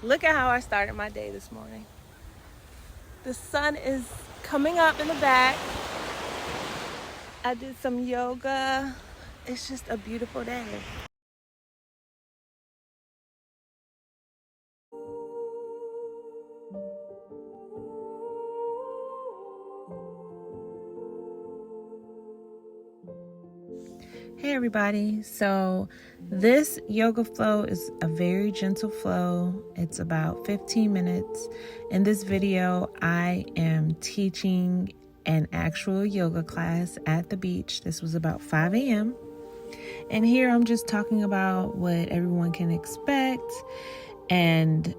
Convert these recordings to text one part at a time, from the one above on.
Look at how I started my day this morning. The sun is coming up in the back. I did some yoga. It's just a beautiful day. Hey everybody, so this yoga flow is a very gentle flow. It's about 15 minutes. In this video, I am teaching an actual yoga class at the beach. This was about 5 a.m. And here I'm just talking about what everyone can expect. And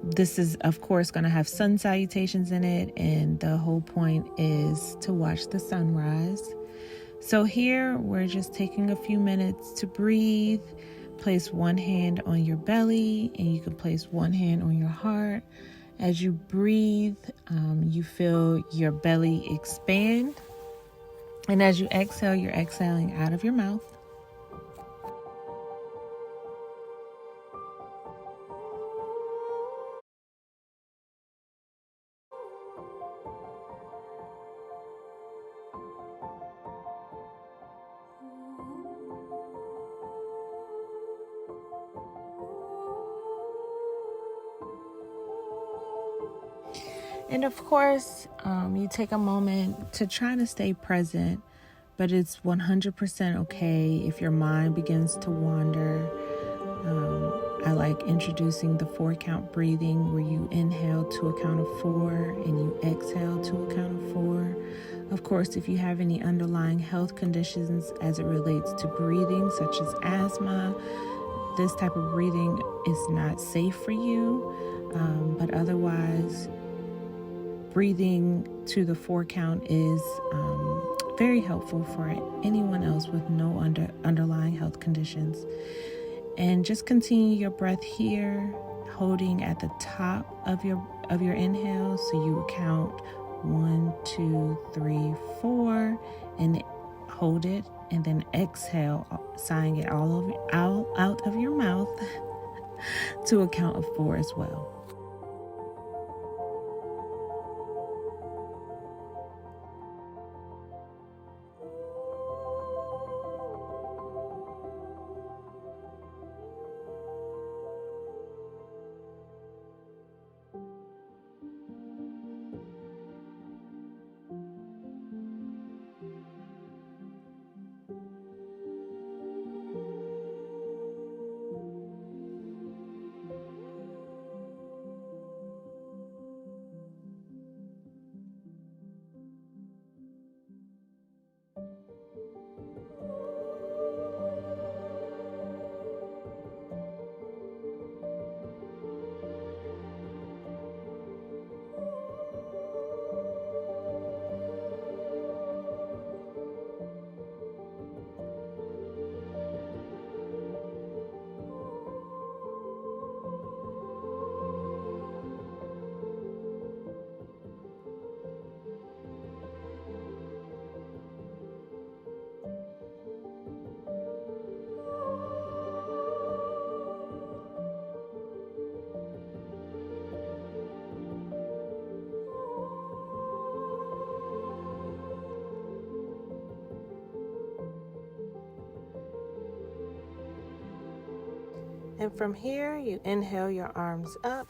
this is, of course, going to have sun salutations in it. And the whole point is to watch the sunrise. So here we're just taking a few minutes to breathe. Place one hand on your belly and you can place one hand on your heart. As you breathe, you feel your belly expand. And as you exhale, you're exhaling out of your mouth. And of course, you take a moment to try to stay present, but it's 100% okay if your mind begins to wander. I like introducing the 4-count breathing where you inhale to a count of 4 and you exhale to a count of 4. Of course, if you have any underlying health conditions as it relates to breathing, such as asthma, this type of breathing is not safe for you, but otherwise, breathing to the 4 count is very helpful for anyone else with no underlying health conditions. And just continue your breath here, holding at the top of your inhale. So you count 1, 2, 3, 4, and hold it, and then exhale, sighing it all out of your mouth to a count of 4 as well. And from here, you inhale your arms up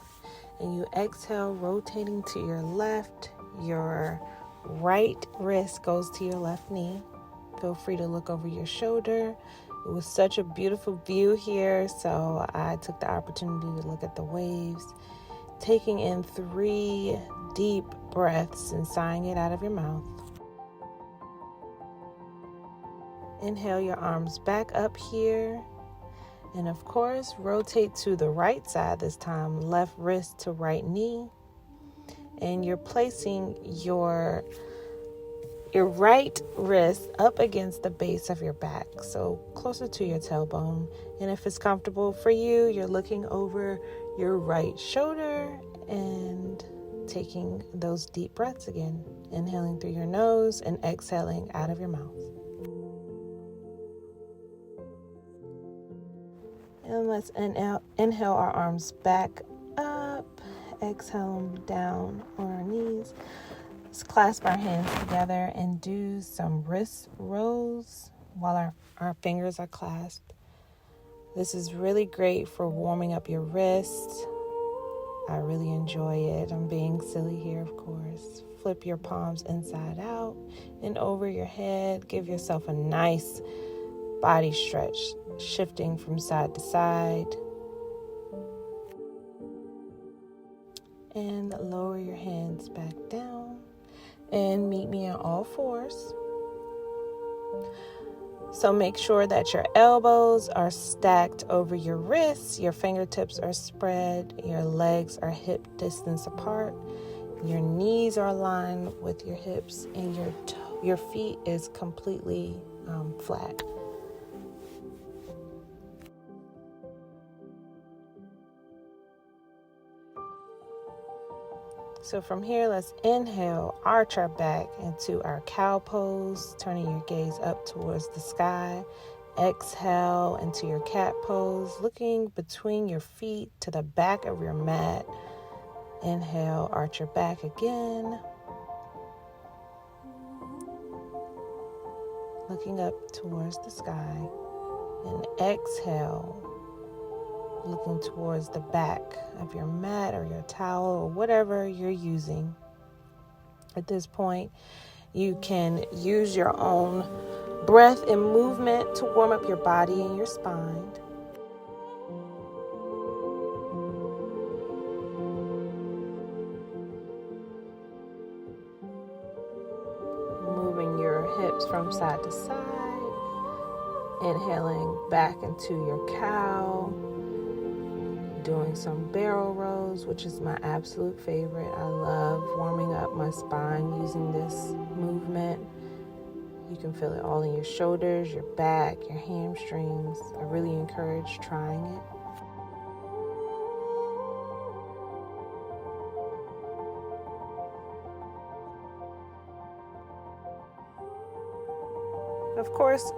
and you exhale, rotating to your left. Your right wrist goes to your left knee. Feel free to look over your shoulder. It was such a beautiful view here, so I took the opportunity to look at the waves. Taking in 3 deep breaths and sighing it out of your mouth. Inhale your arms back up here. And of course, rotate to the right side this time, left wrist to right knee. And you're placing your right wrist up against the base of your back, so closer to your tailbone. And if it's comfortable for you, you're looking over your right shoulder and taking those deep breaths again. Inhaling through your nose and exhaling out of your mouth. And let's inhale our arms back up. Exhale down on our knees. Let's clasp our hands together and do some wrist rolls while our fingers are clasped. This is really great for warming up your wrists. I really enjoy it. I'm being silly here, of course. Flip your palms inside out and over your head. Give yourself a nice body stretch, shifting from side to side. And lower your hands back down and meet me on all fours. So make sure that your elbows are stacked over your wrists, your fingertips are spread, your legs are hip distance apart, your knees are aligned with your hips, and your feet is completely flat. So from here, let's inhale, arch our back into our cow pose, turning your gaze up towards the sky. Exhale into your cat pose, looking between your feet to the back of your mat. Inhale, arch your back again. Looking up towards the sky. And exhale, looking towards the back of your mat or your towel or whatever you're using. At this point, you can use your own breath and movement to warm up your body and your spine. Moving your hips from side to side. Inhaling back into your cow. Doing some barrel rolls, which is my absolute favorite. I love warming up my spine using this movement. You can feel it all in your shoulders, your back, your hamstrings. I really encourage trying it. Of course,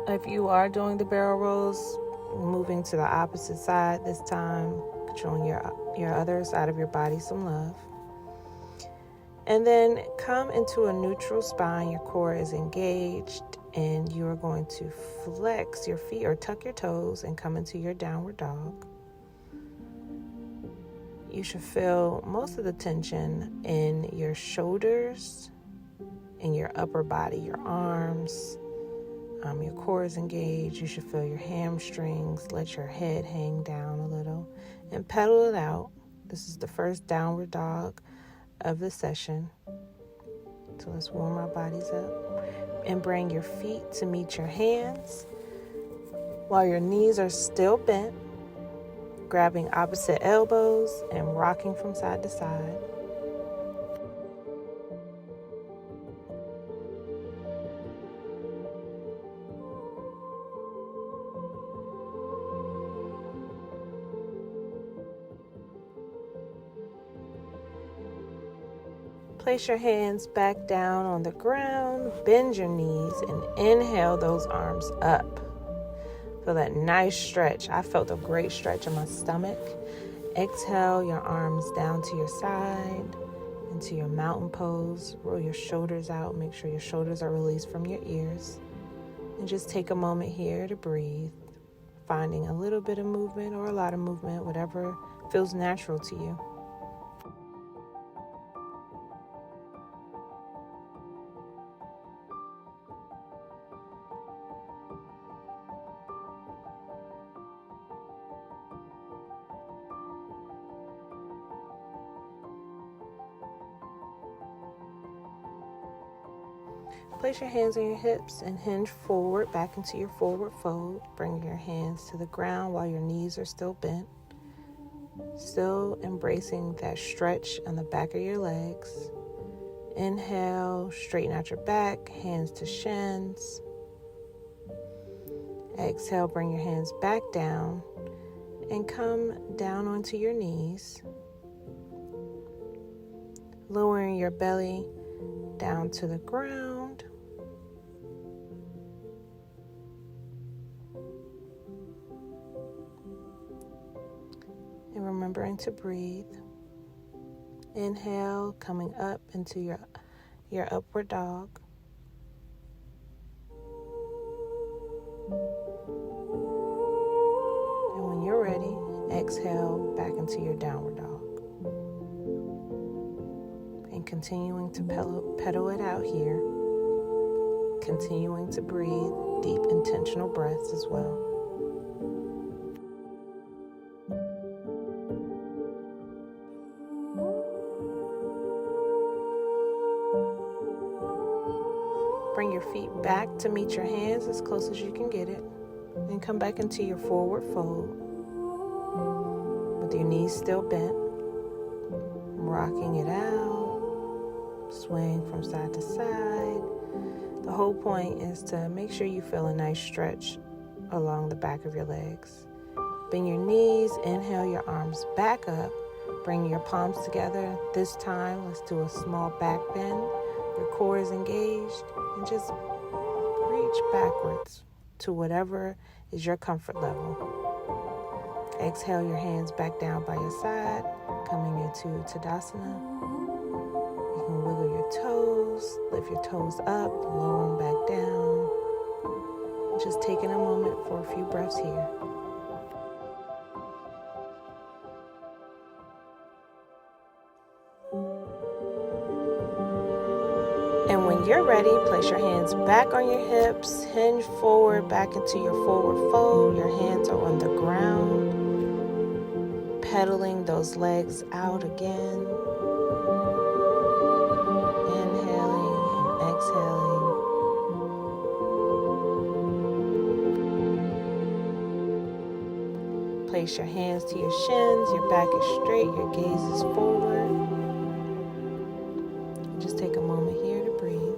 if you are doing the barrel rolls, moving to the opposite side this time, showing your other side of your body some love. And then come into a neutral spine. Your core is engaged, and you are going to flex your feet or tuck your toes and come into your downward dog. You should feel most of the tension in your shoulders, in your upper body, your arms. Your core is engaged. You should feel your hamstrings. Let your head hang down a little and pedal it out. This is the first downward dog of the session. So let's warm our bodies up and bring your feet to meet your hands while your knees are still bent, grabbing opposite elbows and rocking from side to side. Place your hands back down on the ground, bend your knees, and inhale those arms up. Feel that nice stretch. I felt a great stretch in my stomach. Exhale your arms down to your side, into your mountain pose. Roll your shoulders out. Make sure your shoulders are released from your ears. And just take a moment here to breathe, finding a little bit of movement or a lot of movement, whatever feels natural to you. Place your hands on your hips and hinge forward back into your forward fold. Bring your hands to the ground while your knees are still bent. Still embracing that stretch on the back of your legs. Inhale, straighten out your back, hands to shins. Exhale, bring your hands back down and come down onto your knees. Lowering your belly down to the ground. And remembering to breathe. Inhale, coming up into your upward dog. And when you're ready, exhale back into your downward dog. And continuing to pedal it out here. Continuing to breathe deep, intentional breaths as well. Bring your feet back to meet your hands as close as you can get it. And come back into your forward fold with your knees still bent. Rocking it out, swaying from side to side. The whole point is to make sure you feel a nice stretch along the back of your legs. Bend your knees, inhale your arms back up. Bring your palms together. This time, let's do a small back bend. Your core is engaged, and just reach backwards to whatever is your comfort level. Exhale your hands back down by your side, coming into Tadasana. You can wiggle your toes, lift your toes up, lower them back down. Just taking a moment for a few breaths here. And when you're ready, place your hands back on your hips, hinge forward back into your forward fold. Your hands are on the ground, pedaling those legs out again. Inhaling and exhaling. Place your hands to your shins, your back is straight, your gaze is forward. Just take a moment here to breathe.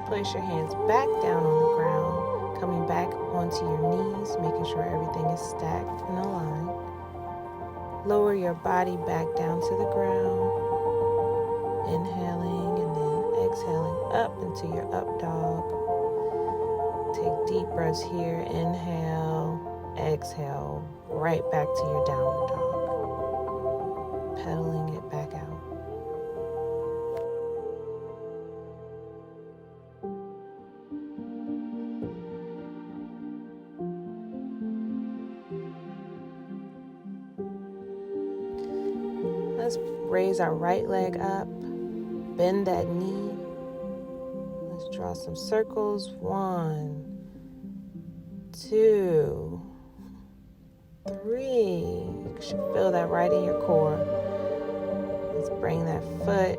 Place your hands back down on the ground, coming back onto your knees, making sure everything is stacked and aligned. Lower your body back down to the ground, inhaling and then exhaling up into your up dog. Take deep breaths here, inhale, exhale, right back to your downward dog. Pedaling it back out. Let's raise our right leg up, bend that knee. Let's draw some circles. 1, 2, 3. You should feel that right in your core. Let's bring that foot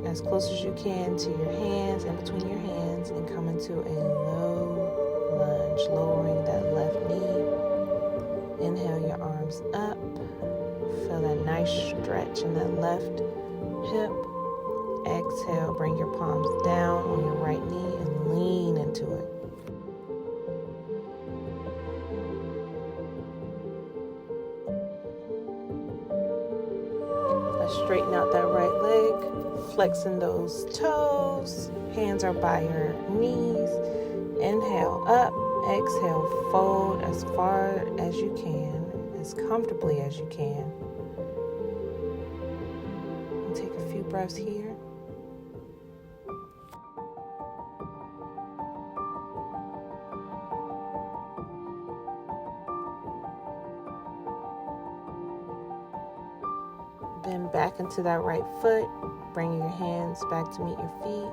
as close as you can to your hands, in between your hands, and come into a low lunge, lowering that left knee. Inhale your arms up. Feel that nice stretch in that left hip. Exhale, bring your palms down on your right knee and lean into it. Straighten out that right leg, flexing those toes. Hands are by your knees. Inhale up, exhale, fold as far as you can, as comfortably as you can. And take a few breaths here. Bend back into that right foot, bringing your hands back to meet your feet,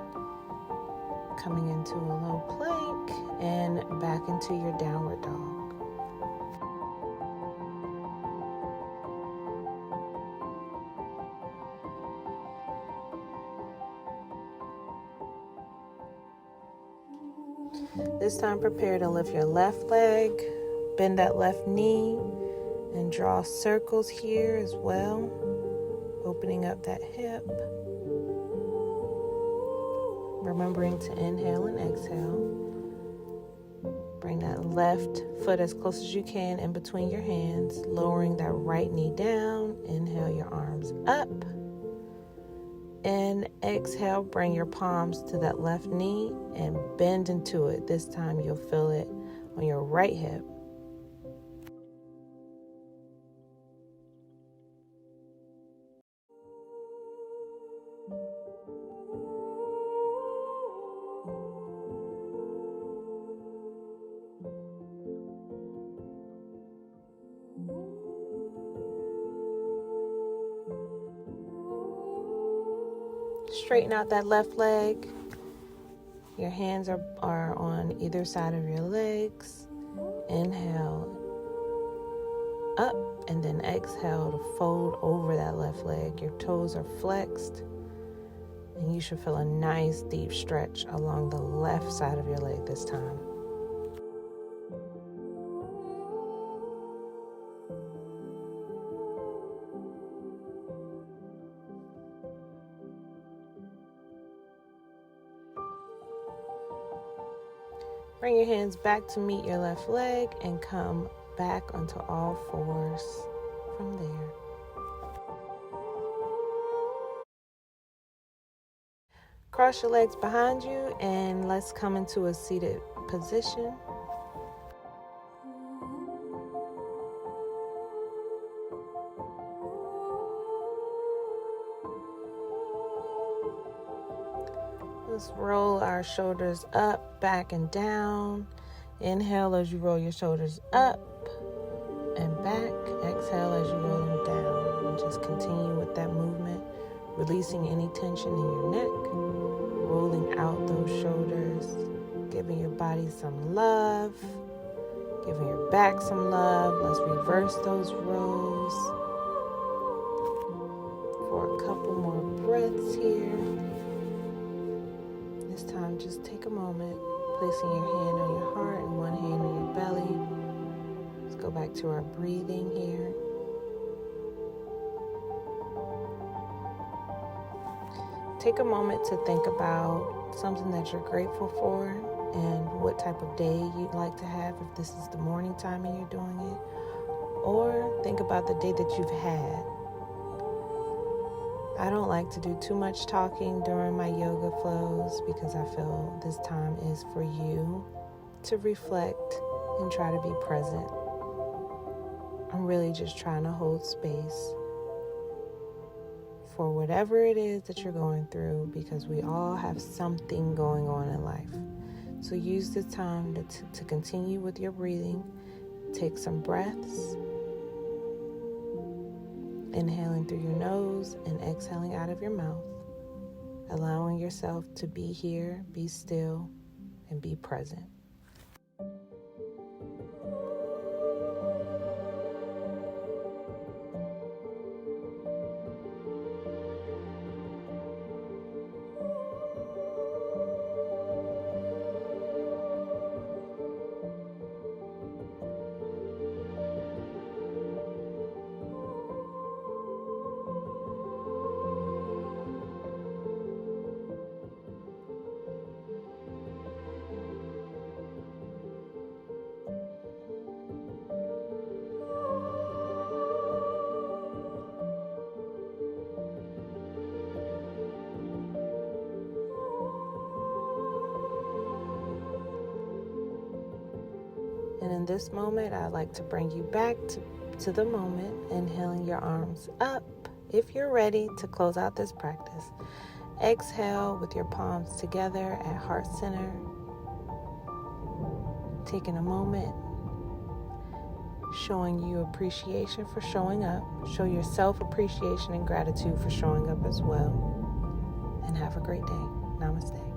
coming into a low plank, and back into your downward dog. This time, prepare to lift your left leg, bend that left knee, and draw circles here as well. Opening up that hip. Remembering to inhale and exhale. Bring that left foot as close as you can in between your hands. Lowering that right knee down. Inhale your arms up. And exhale, bring your palms to that left knee and bend into it. This time you'll feel it on your right hip. Straighten out that left leg. Your hands are on either side of your legs. Inhale up, and then exhale to fold over that left leg. Your toes are flexed, and you should feel a nice deep stretch along the left side of your leg this time. Bring your hands back to meet your left leg and come back onto all fours from there. Cross your legs behind you and let's come into a seated position. Let's roll our shoulders up, back, and down. Inhale as you roll your shoulders up and back. Exhale as you roll them down. And just continue with that movement, releasing any tension in your neck, rolling out those shoulders, giving your body some love, giving your back some love. Let's reverse those rolls for a couple more breaths here. This time, just take a moment, placing your hand on your heart and one hand on your belly. Let's go back to our breathing here. Take a moment to think about something that you're grateful for and what type of day you'd like to have if this is the morning time and you're doing it. Or think about the day that you've had. I don't like to do too much talking during my yoga flows because I feel this time is for you to reflect and try to be present. I'm really just trying to hold space for whatever it is that you're going through, because we all have something going on in life. So use this time to continue with your breathing. Take some breaths. Inhaling through your nose and exhaling out of your mouth. Allowing yourself to be here, be still, and be present. And in this moment, I'd like to bring you back to the moment, inhaling your arms up. If you're ready to close out this practice, exhale with your palms together at heart center. Taking a moment, showing you appreciation for showing up. Show yourself appreciation and gratitude for showing up as well. And have a great day. Namaste.